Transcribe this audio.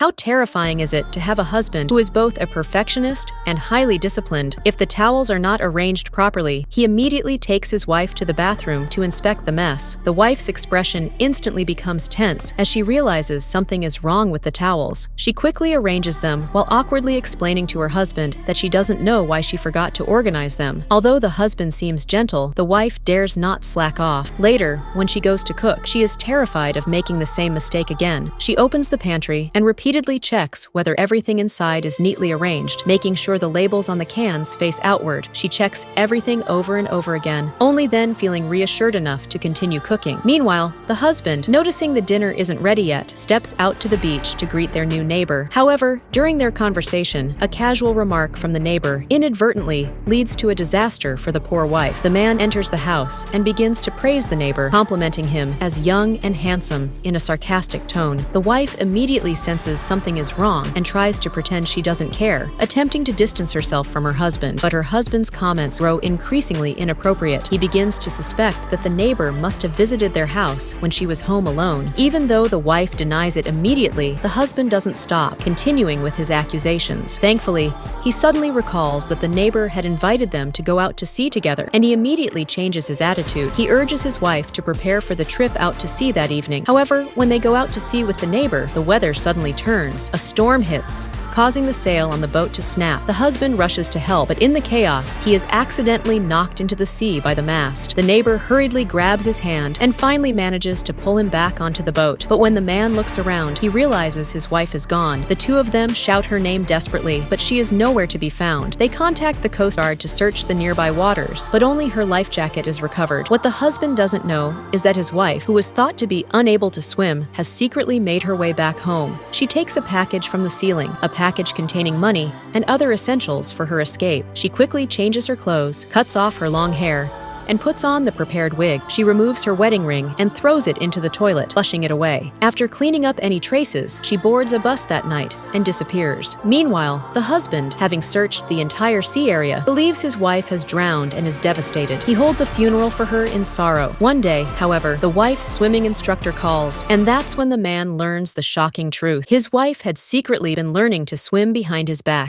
How terrifying is it to have a husband who is both a perfectionist and highly disciplined? If the towels are not arranged properly, he immediately takes his wife to the bathroom to inspect the mess. The wife's expression instantly becomes tense as she realizes something is wrong with the towels. She quickly arranges them while awkwardly explaining to her husband that she doesn't know why she forgot to organize them. Although the husband seems gentle, the wife dares not slack off. Later, when she goes to cook, she is terrified of making the same mistake again. She opens the pantry and repeatedly checks whether everything inside is neatly arranged, making sure the labels on the cans face outward. She checks everything over and over again, only then feeling reassured enough to continue cooking. Meanwhile, the husband, noticing the dinner isn't ready yet, steps out to the beach to greet their new neighbor. However, during their conversation, a casual remark from the neighbor inadvertently leads to a disaster for the poor wife. The man enters the house and begins to praise the neighbor, complimenting him as young and handsome in a sarcastic tone. The wife immediately senses something is wrong and tries to pretend she doesn't care, attempting to distance herself from her husband. But her husband's comments grow increasingly inappropriate. He begins to suspect that the neighbor must have visited their house when she was home alone. Even though the wife denies it immediately, the husband doesn't stop, continuing with his accusations. Thankfully, he suddenly recalls that the neighbor had invited them to go out to sea together, and he immediately changes his attitude. He urges his wife to prepare for the trip out to sea that evening. However, when they go out to sea with the neighbor, the weather suddenly turns. A storm hits, causing the sail on the boat to snap. The husband rushes to help, but in the chaos, he is accidentally knocked into the sea by the mast. The neighbor hurriedly grabs his hand and finally manages to pull him back onto the boat. But when the man looks around, he realizes his wife is gone. The two of them shout her name desperately, but she is nowhere to be found. They contact the Coast Guard to search the nearby waters, but only her life jacket is recovered. What the husband doesn't know is that his wife, who was thought to be unable to swim, has secretly made her way back home. She takes a package from the ceiling, a package containing money and other essentials for her escape. She quickly changes her clothes, cuts off her long hair, and puts on the prepared wig. She removes her wedding ring and throws it into the toilet, flushing it away. After cleaning up any traces, she boards a bus that night and disappears. Meanwhile, the husband, having searched the entire sea area, believes his wife has drowned and is devastated. He holds a funeral for her in sorrow. One day, however, the wife's swimming instructor calls, and that's when the man learns the shocking truth. His wife had secretly been learning to swim behind his back.